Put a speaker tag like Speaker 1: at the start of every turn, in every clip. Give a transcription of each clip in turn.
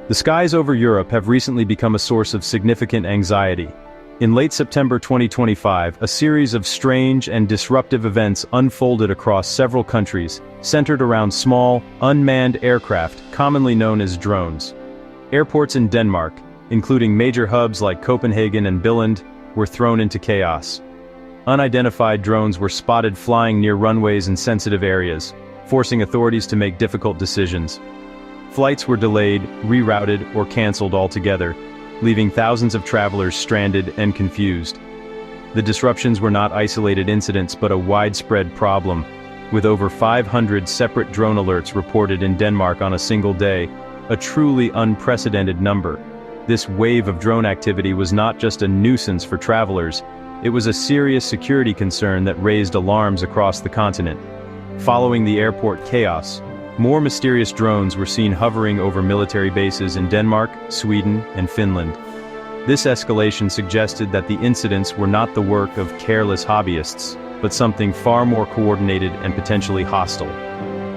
Speaker 1: The skies over Europe have recently become a source of significant anxiety. In late September 2025, a series of strange and disruptive events unfolded across several countries, centered around small, unmanned aircraft, commonly known as drones. Airports in Denmark, including major hubs like Copenhagen and Billund, were thrown into chaos. Unidentified drones were spotted flying near runways in sensitive areas, forcing authorities to make difficult decisions. Flights were delayed, rerouted, or canceled altogether, leaving thousands of travelers stranded and confused. The disruptions were not isolated incidents but a widespread problem, with over 500 separate drone alerts reported in Denmark on a single day, a truly unprecedented number. This wave of drone activity was not just a nuisance for travelers, it was a serious security concern that raised alarms across the continent. Following the airport chaos, more mysterious drones were seen hovering over military bases in Denmark, Sweden, and Finland. This escalation suggested that the incidents were not the work of careless hobbyists, but something far more coordinated and potentially hostile.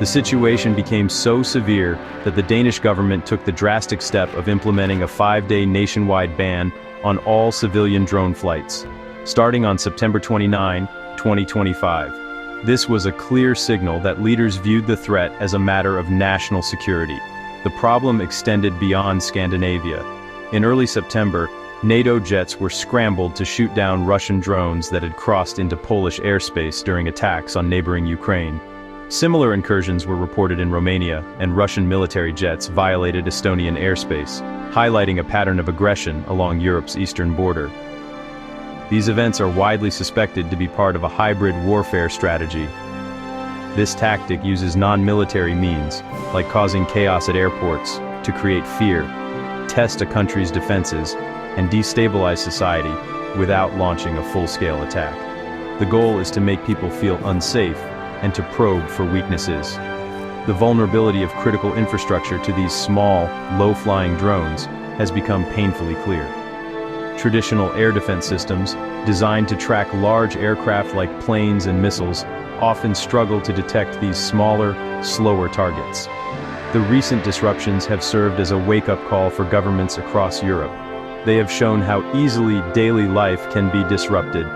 Speaker 1: The situation became so severe that the Danish government took the drastic step of implementing a 5-day nationwide ban on all civilian drone flights, starting on September 29, 2025. This was a clear signal that leaders viewed the threat as a matter of national security. The problem extended beyond Scandinavia. In early September, NATO jets were scrambled to shoot down Russian drones that had crossed into Polish airspace during attacks on neighboring Ukraine. Similar incursions were reported in Romania, and Russian military jets violated Estonian airspace, highlighting a pattern of aggression along Europe's eastern border. These events are widely suspected to be part of a hybrid warfare strategy. This tactic uses non-military means, like causing chaos at airports, to create fear, test a country's defenses, and destabilize society without launching a full-scale attack. The goal is to make people feel unsafe and to probe for weaknesses. The vulnerability of critical infrastructure to these small, low-flying drones has become painfully clear. Traditional air defense systems, designed to track large aircraft like planes and missiles, often struggle to detect these smaller, slower targets. The recent disruptions have served as a wake-up call for governments across Europe. They have shown how easily daily life can be disrupted,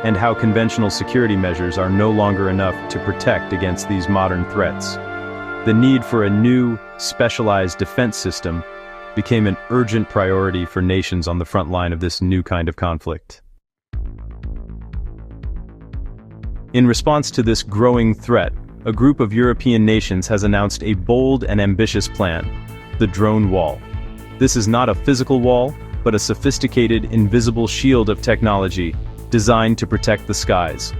Speaker 1: and how conventional security measures are no longer enough to protect against these modern threats. The need for a new, specialized defense system became an urgent priority for nations on the front line of this new kind of conflict. In response to this growing threat, a group of European nations has announced a bold and ambitious plan: the drone wall. This is not a physical wall, but a sophisticated, invisible shield of technology designed to protect the skies.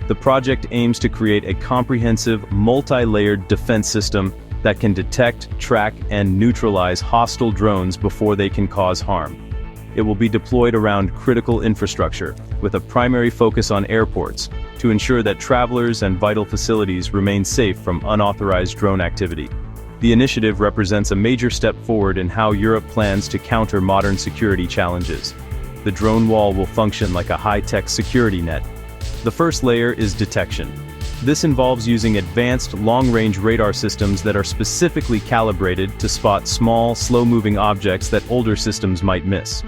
Speaker 1: The project aims to create a comprehensive, multi-layered defense system that can detect, track, and neutralize hostile drones before they can cause harm. It will be deployed around critical infrastructure, with a primary focus on airports, to ensure that travelers and vital facilities remain safe from unauthorized drone activity. The initiative represents a major step forward in how Europe plans to counter modern security challenges. The drone wall will function like a high-tech security net. The first layer is detection. This involves using advanced long-range radar systems that are specifically calibrated to spot small, slow-moving objects that older systems might miss.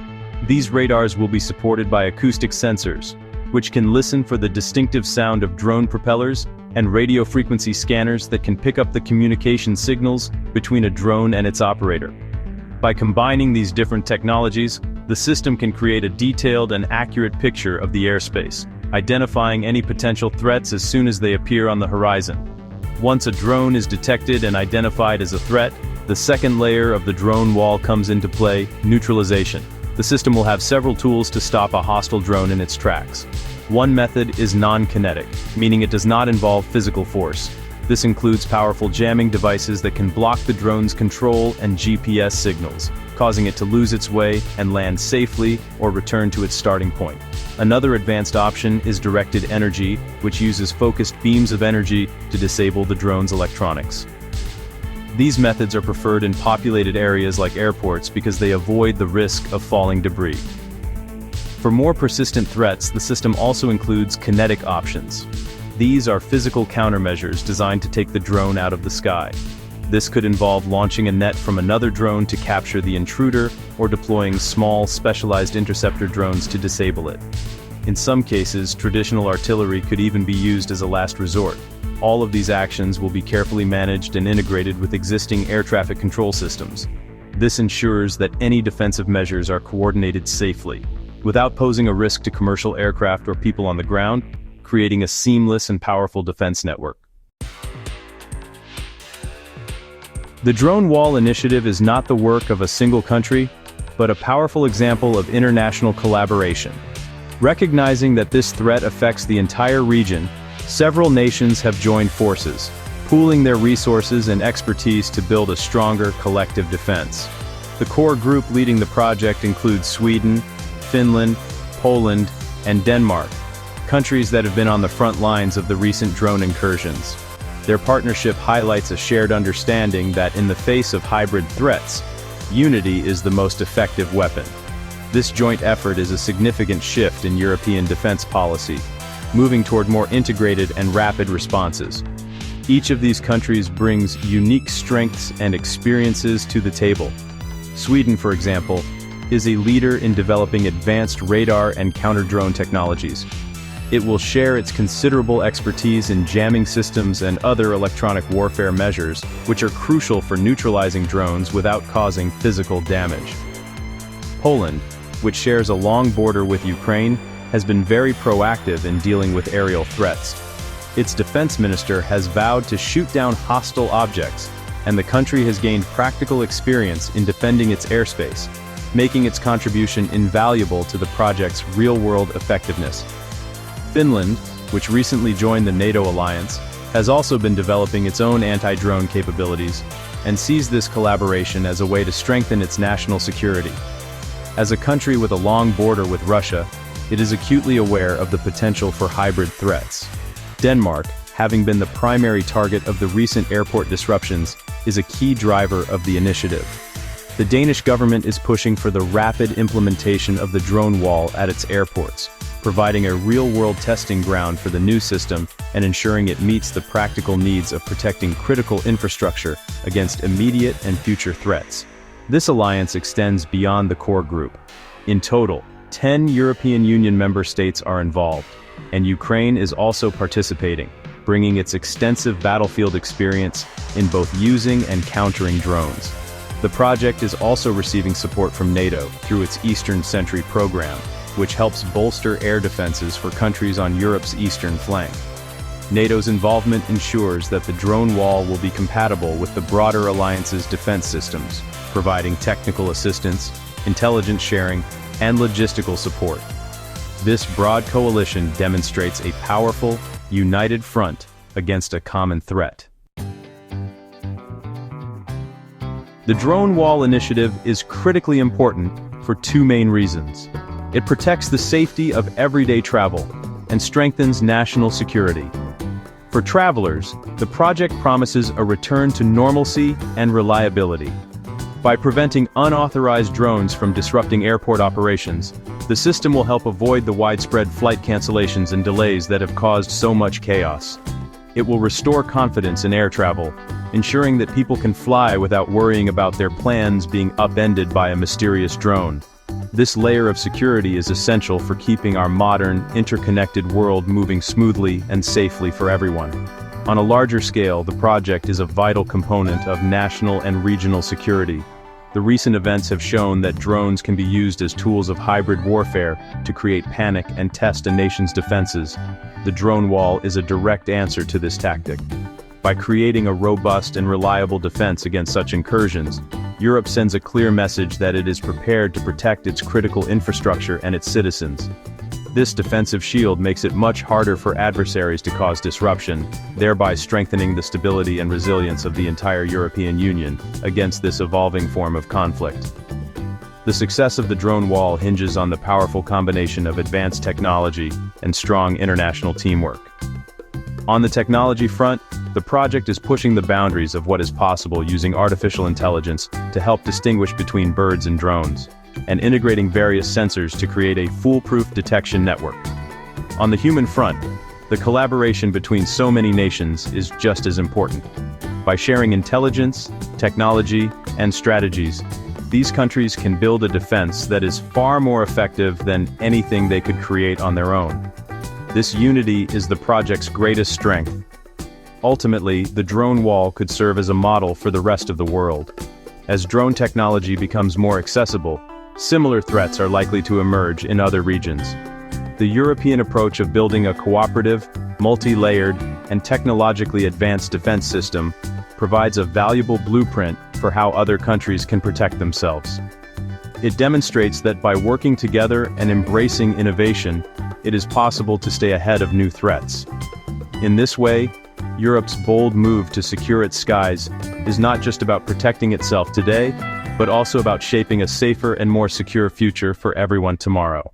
Speaker 1: These radars will be supported by acoustic sensors, which can listen for the distinctive sound of drone propellers, and radio frequency scanners that can pick up the communication signals between a drone and its operator. By combining these different technologies, the system can create a detailed and accurate picture of the airspace, identifying any potential threats as soon as they appear on the horizon. Once a drone is detected and identified as a threat, the second layer of the drone wall comes into play: neutralization. The system will have several tools to stop a hostile drone in its tracks. One method is non-kinetic, meaning it does not involve physical force. This includes powerful jamming devices that can block the drone's control and GPS signals, causing it to lose its way and land safely or return to its starting point. Another advanced option is directed energy, which uses focused beams of energy to disable the drone's electronics. These methods are preferred in populated areas like airports because they avoid the risk of falling debris. For more persistent threats, the system also includes kinetic options. These are physical countermeasures designed to take the drone out of the sky. This could involve launching a net from another drone to capture the intruder, or deploying small, specialized interceptor drones to disable it. In some cases, traditional artillery could even be used as a last resort. All of these actions will be carefully managed and integrated with existing air traffic control systems. This ensures that any defensive measures are coordinated safely, without posing a risk to commercial aircraft or people on the ground, creating a seamless and powerful defense network. The Drone Wall initiative is not the work of a single country, but a powerful example of international collaboration. Recognizing that this threat affects the entire region, several nations have joined forces, pooling their resources and expertise to build a stronger collective defense. The core group leading the project includes Sweden, Finland, Poland, and Denmark, countries that have been on the front lines of the recent drone incursions. Their partnership highlights a shared understanding that in the face of hybrid threats, unity is the most effective weapon. This joint effort is a significant shift in European defense policy, moving toward more integrated and rapid responses. Each of these countries brings unique strengths and experiences to the table. Sweden, for example, is a leader in developing advanced radar and counter-drone technologies. It will share its considerable expertise in jamming systems and other electronic warfare measures, which are crucial for neutralizing drones without causing physical damage. Poland, which shares a long border with Ukraine, has been very proactive in dealing with aerial threats. Its defense minister has vowed to shoot down hostile objects, and the country has gained practical experience in defending its airspace, making its contribution invaluable to the project's real-world effectiveness. Finland, which recently joined the NATO alliance, has also been developing its own anti-drone capabilities, and sees this collaboration as a way to strengthen its national security. As a country with a long border with Russia, it is acutely aware of the potential for hybrid threats. Denmark, having been the primary target of the recent airport disruptions, is a key driver of the initiative. The Danish government is pushing for the rapid implementation of the drone wall at its airports, providing a real-world testing ground for the new system and ensuring it meets the practical needs of protecting critical infrastructure against immediate and future threats. This alliance extends beyond the core group. In total, 10 European Union member states are involved, and Ukraine is also participating, bringing its extensive battlefield experience in both using and countering drones. The project is also receiving support from NATO through its Eastern Sentry program, which helps bolster air defenses for countries on Europe's eastern flank. NATO's involvement ensures that the drone wall will be compatible with the broader alliance's defense systems, providing technical assistance, intelligence sharing, and logistical support. This broad coalition demonstrates a powerful, united front against a common threat. The Drone Wall initiative is critically important for two main reasons. It protects the safety of everyday travel and strengthens national security. For travelers, the project promises a return to normalcy and reliability. By preventing unauthorized drones from disrupting airport operations, the system will help avoid the widespread flight cancellations and delays that have caused so much chaos. It will restore confidence in air travel, ensuring that people can fly without worrying about their plans being upended by a mysterious drone. This layer of security is essential for keeping our modern, interconnected world moving smoothly and safely for everyone. On a larger scale, the project is a vital component of national and regional security. The recent events have shown that drones can be used as tools of hybrid warfare to create panic and test a nation's defenses. The drone wall is a direct answer to this tactic. By creating a robust and reliable defense against such incursions, Europe sends a clear message that it is prepared to protect its critical infrastructure and its citizens. This defensive shield makes it much harder for adversaries to cause disruption, thereby strengthening the stability and resilience of the entire European Union against this evolving form of conflict. The success of the drone wall hinges on the powerful combination of advanced technology and strong international teamwork. On the technology front, the project is pushing the boundaries of what is possible using artificial intelligence to help distinguish between birds and drones, and integrating various sensors to create a foolproof detection network. On the human front, the collaboration between so many nations is just as important. By sharing intelligence, technology, and strategies, these countries can build a defense that is far more effective than anything they could create on their own. This unity is the project's greatest strength. Ultimately, the drone wall could serve as a model for the rest of the world. As drone technology becomes more accessible, similar threats are likely to emerge in other regions. The European approach of building a cooperative, multi-layered, and technologically advanced defense system provides a valuable blueprint for how other countries can protect themselves. It demonstrates that by working together and embracing innovation, it is possible to stay ahead of new threats. In this way, Europe's bold move to secure its skies is not just about protecting itself today, but also about shaping a safer and more secure future for everyone tomorrow.